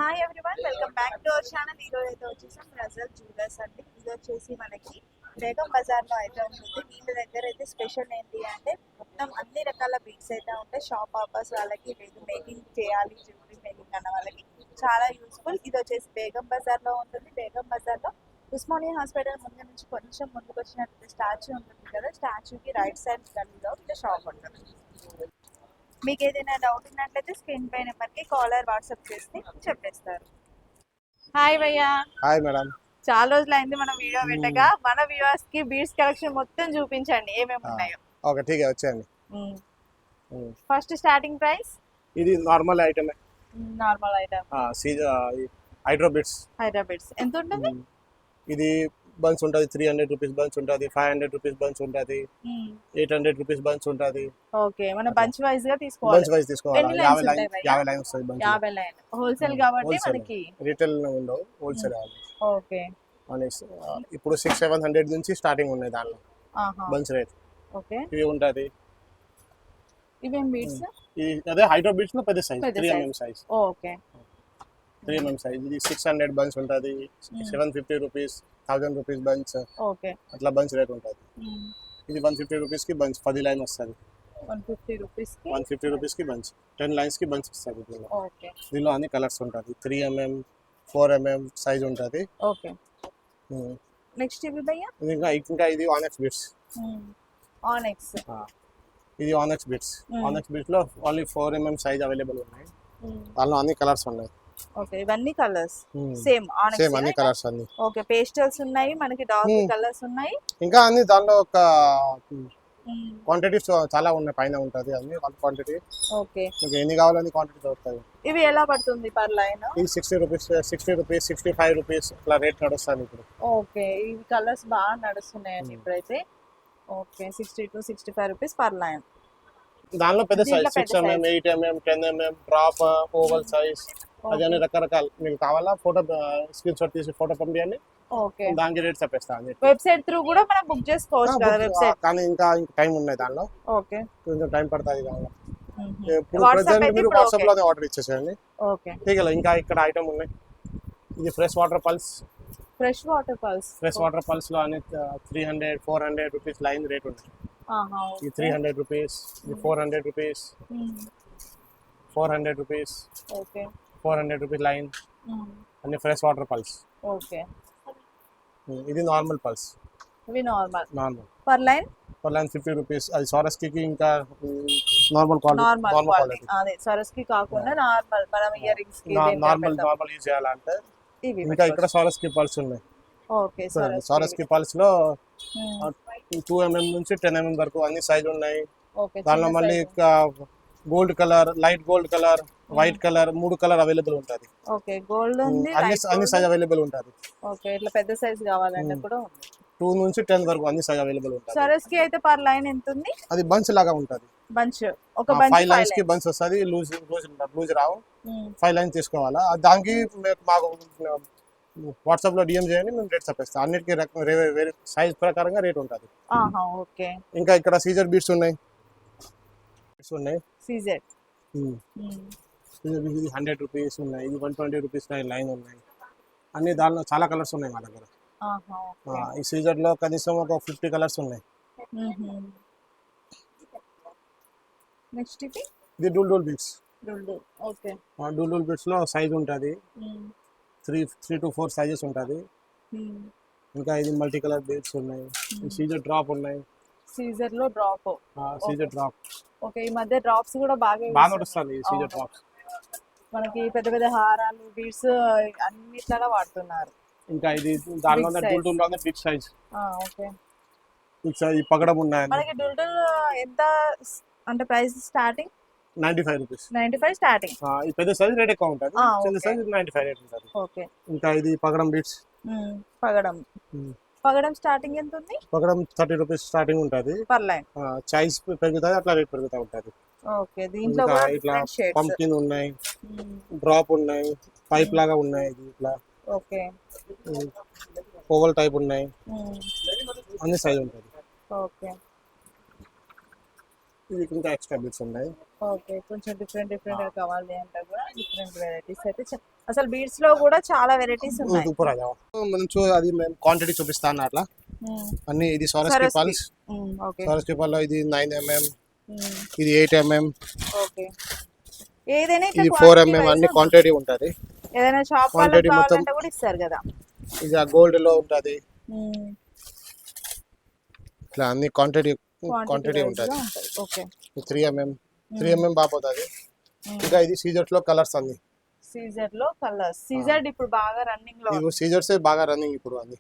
Hi everyone, welcome back to our channel. ఈ రోజు అయితే వచ్చేసాం రజల్ జ్యువెలర్స్ అండి. ఇది వచ్చేసి మనకి బేగం బజార్లో అయితే ఉంటుంది. వీళ్ళ దగ్గర అయితే స్పెషల్ ఏంటి అంటే మొత్తం అన్ని రకాల బీట్స్ అయితే ఉంటాయి. షాప్ పర్పస్ వాళ్ళకి, లేదు మేకింగ్ చేయాలి జ్యువెలరీ మేకింగ్ అన్న వాళ్ళకి చాలా యూస్ఫుల్. ఇది వచ్చేసి బేగం బజార్లో ఉంటుంది. బేగం బజార్లో ఉస్మానియా హాస్పిటల్ ముందు నుంచి కొంచెం ముందుకు వచ్చినట్టు స్టాచ్యూ ఉంటుంది కదా, స్టాచ్యూకి రైట్ సైడ్ గల్లీలో ఈ షాప్ ఉంటుంది. మీకు ఏదైనా డౌట్ ఉన్నట్లయితే స్క్రీన్ పై నెంబర్కి కాలర్ వాట్సాప్ చేస్తే చెప్పేస్తారు. హాయ్ భయ్యా. Hi madam. చాలా రోజులు అయింది మనం వీడియో పెట్టగా. మన వ్యూవర్స్ కి బీడ్స్ కలెక్షన్ మొత్తం చూపించండి, ఏమేమి ఉన్నాయో. ఓకే, ఠీక్ వచ్చేయండి. ఫస్ట్ స్టార్టింగ్ ప్రైస్ ఇది normal item. Normal item హైడ్రోబిట్స్. Hyderabad's ఎంత ఉంటుంది? ఇది బన్స్ ఉంటుంది, 300 రూపీస్ బన్స్ ఉంటుంది, 500 రూపీస్ బన్స్ ఉంటుంది, 800 రూపీస్ బన్స్ ఉంటుంది. ఓకే, మనం బంచ్ వైజ్ గా తీసుకోవాలి. బంచ్ వైజ్ తీసుకోవాలి. 50 లైన్ వస్తుంది బంచ్. 50 లైన్ హోల్సేల్ కాబట్టి మనకి రిటైల్ ఉండవు, హోల్సేల్. ఓకే, ఇప్పుడు 600-700 నుంచి స్టార్టింగ్ ఉన్నాయి దానిలో బంచ్ రేట్. ఓకే, ఇవి ఉంటుంది. ఇవేం బీడ్స్? అదే హైడ్రోబిట్స్ లో పెద్ద size, 3 mm size. Okay, 3 mm size. ఇది 600 బన్స్ ఉంటుంది, 750 రూపీస్, 1000 రూపీస్ బంచ్. ఓకే, అట్లా బంచ్ రేట్ ఉంటుంది. ఇది 150 రూపీస్ కి బంచ్ 10 లైన్ వస్తుంది. 150 రూపీస్ కి 150 రూపీస్ కి బంచ్ 10 లైన్స్ కి బంచ్ వస్తుంది. ఓకే, దీనిలో అన్ని కలర్స్ ఉంటుంది. 3 mm 4 mm సైజ్ ఉంటుంది. ఓకే. నెక్స్ట్ ఇవి భయ్యా? ఇంకా ఇది ఆనెక్స్ బిట్స్. ఆనెక్స్, ఇది ఆనెక్స్ బిట్స్. ఆనెక్స్ బిట్స్ లో ఓన్లీ 4 mm సైజ్ అవైలబుల్ ఉన్నాయి. దానిలో అన్ని కలర్స్ ఉన్నాయి. ఓకే, ఇవన్నీ కలర్స్ సేమ్ ఆనెక్స్, సేమ్ అన్ని కలర్స్ అన్ని. ఓకే, పేస్టల్స్ ఉన్నాయి, మనకి డార్క్ కలర్స్ ఉన్నాయి. ఇంకా అన్ని దానిలో ఒక క్వాంటిటీస్ చాలా ఉన్నాయి, పైన ఉంటుంది అన్ని క్వాంటిటీ. ఓకే, మీకు ఎన్ని కావాలని క్వాంటిటీ దొరుకుతాయి. ఇవి ఎలా పడుతుంది పర్ లైన్? ఇది 60 రూపీస్, 65 రూపీస్ ఇట్లా రేట్ నడుస్తుంది ఇప్పుడు. ఓకే, ఇవి కలర్స్ బాగా నడుస్తున్నాయండి ఇప్పుడైతే. Okay, 60 to 65 rupees per line. దానిలో పెద్ద size 6 mm 8 mm 10 mm drop, oval size, అది అన్ని రకరకాల. మీకు కావాలా ఫోటో స్క్రీన్ షాట్ తీసి ఫోటో పంపించండి. ఓకే, దానికి రేట్ చెప్పేస్తాను. వెబ్సైట్ త్రూ కూడా మనం బుక్ చేసుకోవచ్చు కదా వెబ్సైట్? కానీ ఇంకా టైం ఉన్నాయి దానిలో. ఓకే, కొంచెం టైం పడుతుంది దానిలో. ఇప్పుడు ప్రెజెంట్ మీరు వాట్సాప్ లోనే ఆర్డర్ ఇచ్చేసేయండి. ఓకే, ఠీక్. ఇంకా ఇక్కడ ఐటమ్ ఉన్నాయి. ఇది fresh water pulse. Fresh water pulse. Fresh water pulse లో అన్ని 300 400 రూపీస్ లైన్ రేట్ ఉన్నాయి. ఇది 300 రూపీస్, ఇది 400 rupees, 400 rupees. Okay, 400 rupees line. అన్ని ఫ్రెష్ వాటర్ పల్స్. ఓకే, ఇది నార్మల్ పల్స్. ఇవి నార్మల్ పర్ లైన్ 50 రూపీస్. అది సారస్కి ఇంకా నార్మల్ క్వాలిటీ. అదే సరస్కి కాకుండా నార్మల్ మనం ఇయర్ రింగ్స్ కి నార్మల్ యూజ్ చేయాలంటే. ఇంకా ఇక్కడ సారస్కి పల్స్ ఉన్నాయి. ఓకే, సారస్కి పల్స్ లో 2 mm నుంచి 10 mm వరకు అన్ని సైజ్ ఉన్నాయి. దానిలో మళ్ళీ gold colour, light gold colour, white colour, 3 colour available ఉంటుంది. ఓకే, గోల్డ్ ఉంది, అన్ని సైజ్ అవైలబుల్ ఉంటుంది. ఓకే, ఇట్లా పెద్ద సైజ్ కావాలంటే కూడా ఉంది. 2 నుంచి 10 వరకు అన్ని సైజ్ అవైలబుల్ ఉంటుంది. సరస్కి అయితే పర్ లైన్ ఎంత ఉంది? అది బంచ్ లాగా ఉంటుంది. బంచ్ ఒక బంచ్ 5 లైన్స్ కి బంచ్ వస్తుంది. లూజ్ రావు. 5 లైన్స్ తీసుకోవాలా. దానికి మాకు వాట్సాప్ లో డిఎం చేయండి, మేము రేట్ చెప్పేస్తాం. అన్నిటికీ వేరే సైజ్ ప్రకారంగా రేట్ ఉంటుంది. ఓకే, ఇంకా ఇక్కడ సీజర్ బీట్స్ ఉన్నాయి. సీజర్ ఇది 100 రూపీస్ ఉన్నాయి, ఇది 120 రూపీస్ లైన్ ఉన్నాయి. అన్ని దానిలో చాలా కలర్స్ ఉన్నాయి మా దగ్గర. ఈ సీజర్ లో కనీసం ఒక 50 కలర్స్ ఉన్నాయి. నెక్స్ట్ ఇది డూల్ బీట్స్. ఓకే, డూల్ బీట్స్ లో సైజ్ ఉంటుంది. 3 to 4 సైజెస్ ఉంటుంది. ఇంకా ఇది మల్టీ కలర్ బీట్స్ ఉన్నాయి. సీజర్ డ్రాప్ ఉన్నాయి. సీజర్ లో డ్రాప్. సీజర్ డ్రాప్. ఓకే, ఈ మధ్య డ్రాప్స్ కూడా బాగా నడుస్తుంది. సీజర్ డ్రాప్స్ మనకి పెద్ద పెద్ద హారాలు, బీడ్స్ అన్నిట్లా వాడుతున్నారు. ఇంకా ఇది దానిలోనే డూల్ లోనే big size. Okay, big size పగడం ఉన్నాయి. మనకి డూల్ ఎంత అంటే ప్రైస్ స్టార్టింగ్? 95 రూపీస్. 95 స్టార్టింగ్. ఈ పెద్ద సైజ్ రేట్ ఎక్కువ ఉంటుంది, చిన్న సైజ్ 95 రేట్ ఉంటుంది. ఓకే, ఇంకా ఇది పగడం బీట్స్. పగడం స్టార్టింగ్ ఎంత ఉంది? పగడం 30 రూపీస్ స్టార్టింగ్ ఉంటుంది పర్ లైన్. సైజ్ పెరుగుతుంది, అట్లా రేట్ పెరుగుతూ ఉంటుంది. ఓకే, దీంట్లో ఇట్లా పంకిన్ ఉన్నాయి, డ్రాప్ ఉన్నాయి, పైప్ లాగా ఉన్నాయి. ఇది ఇట్లా ఓకే, ఓవల్ టైప్ ఉన్నాయి. అన్ని సైజ్ ఉంటుంది. ఓకే, ఇది ఇంకా ఎక్స్ట్రా బిట్స్ ఉన్నాయి. ఓకే, కొంచెం డిఫరెంట్ గా కావాలి అంటే కూడా డిఫరెంట్ వెరైటీస్ అయితే అసలు బీడ్స్ లో కూడా చాలా వెరైటీస్ ఉన్నాయి. సూపర్ అది మనం అది మేము క్వాంటిటీ చూపిస్తాను అట్లా అన్ని. ఇది సరస్వతి పల్స్, ఓకే సరస్వతి పల్ ఇది 9mm, ఇది 8mm, ఓకే. ఏదైనా ఇది 4mm అన్ని క్వాంటిటీ ఉంటది. ఏదైనా షాప్ వాళ్ళకి కావాలంటే కూడా ఇస్తారు కదా. ఇది ఆ గోల్డ్ లో ఉంటది. ఇట్లా అన్ని క్వాంటిటీ ఉంటది. Okay 3mm బాపోతుంది. ఇంకా ఇది సీజర్స్ లో కలర్స్ అన్ని. సీజర్ లో కలర్స్, సీజర్ ఇప్పుడు బాగా రన్నింగ్ లో. ఇవి సీజర్స్ బాగా రన్నింగ్ ఇప్పుడు అన్ని.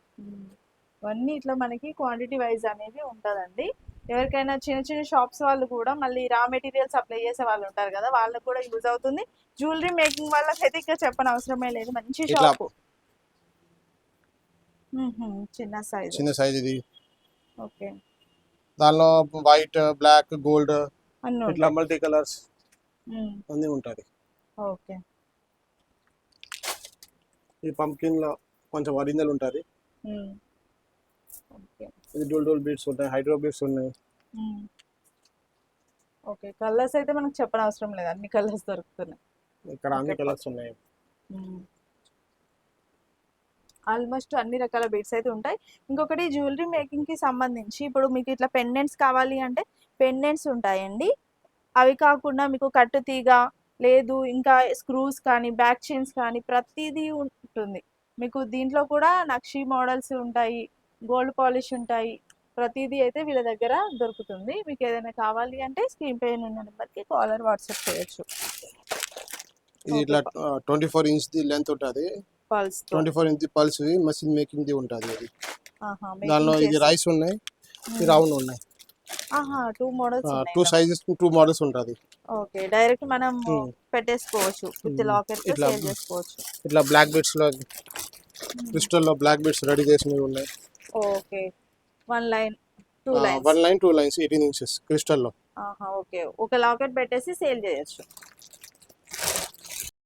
ఇవన్నీ ఇట్లా మనకి క్వాంటిటీ వైజ్ అనేది ఉంటదండి. ఎవరికైనా చిన్న చిన్న షాప్స్ వాళ్ళు కూడా మళ్ళీ రా మెటీరియల్ సప్లై చేసే వాళ్ళు ఉంటారు కదా, వాళ్ళకి కూడా యూజ్ అవుతుంది. జ్యువెలరీ మేకింగ్ వాళ్ళకి అయితే ఇంకా చెప్పని అవసరమే లేదు. మంచి షాప్. చిన్న సైజ్ ఇది. ఓకే, దానిలో వైట్, బ్లాక్, గోల్డ్ ఇట్లా మల్టీ కలర్స్ అన్ని ఉంటది. ఓకే, ఈ పంకిన్ లో కొంచెం ఒరిజినల్ ఉంటది. ఇది డోల్ బీడ్స్ ఉంటాయి, హైడ్రో బీడ్స్ ఉన్నాయి. ఓకే, కలర్స్ అయితే మనకు చెప్పని అవసరం లేదు, అన్ని కలర్స్ దొరుకుతున్నాయి ఇక్కడ. అన్ని కలర్స్ ఉన్నాయి. ఆల్మోస్ట్ అన్ని రకాల బీడ్స్ అయితే ఉంటాయి. ఇంకొకటి జ్యువెలరీ మేకింగ్ కి సంబంధించి ఇప్పుడు మీకు ఇట్లా పెండెంట్స్ కావాలి అంటే పెండెంట్స్ ఉంటాయండి. అవి కాకుండా మీకు కట్టు తీగ లేదు, ఇంకా స్క్రూస్ కానీ బ్యాక్ చైన్స్ కానీ ప్రతిదీ ఉంటుంది మీకు. దీంట్లో కూడా నక్షి మోడల్స్ ఉంటాయి, గోల్డ్ పాలిష్ ఉంటాయి. ప్రతిదీ అయితే వీళ్ళ దగ్గర దొరుకుతుంది. మీకు ఏదైనా కావాలి అంటే స్క్రీన్ పైన ఉన్న నెంబర్కి కాలర్ వాట్సాప్ చేయొచ్చు. ఇది ఇట్లా 24 ఇంచ్ ది లెంత్ ఉంటుంది. Pulse 24 inch pulse machine making the ఉంటుంది. అది దానిలో ఇది రైస్ ఉన్నాయి, ఇది రౌండ్ ఉన్నాయి. టూ మోడల్స్, 2 సైజెస్ 2 మోడల్స్ ఉంటుంది. ఓకే, డైరెక్ట్ మనం పెట్టేసుకోవచ్చు, విత్ లాకెట్ తో సేల్ చేసుకోవచ్చు. ఇట్లా బ్లాక్ బీడ్స్ లో క్రిస్టల్ లో బ్లాక్ బీడ్స్ రెడీ చేసినవి ఉన్నాయి. Okay, 1 line 2 lines, 1 line 2 lines 18 inches crystal లో. ఓకే, ఒక లాకెట్ పెట్టేసి సేల్ చేయొచ్చు.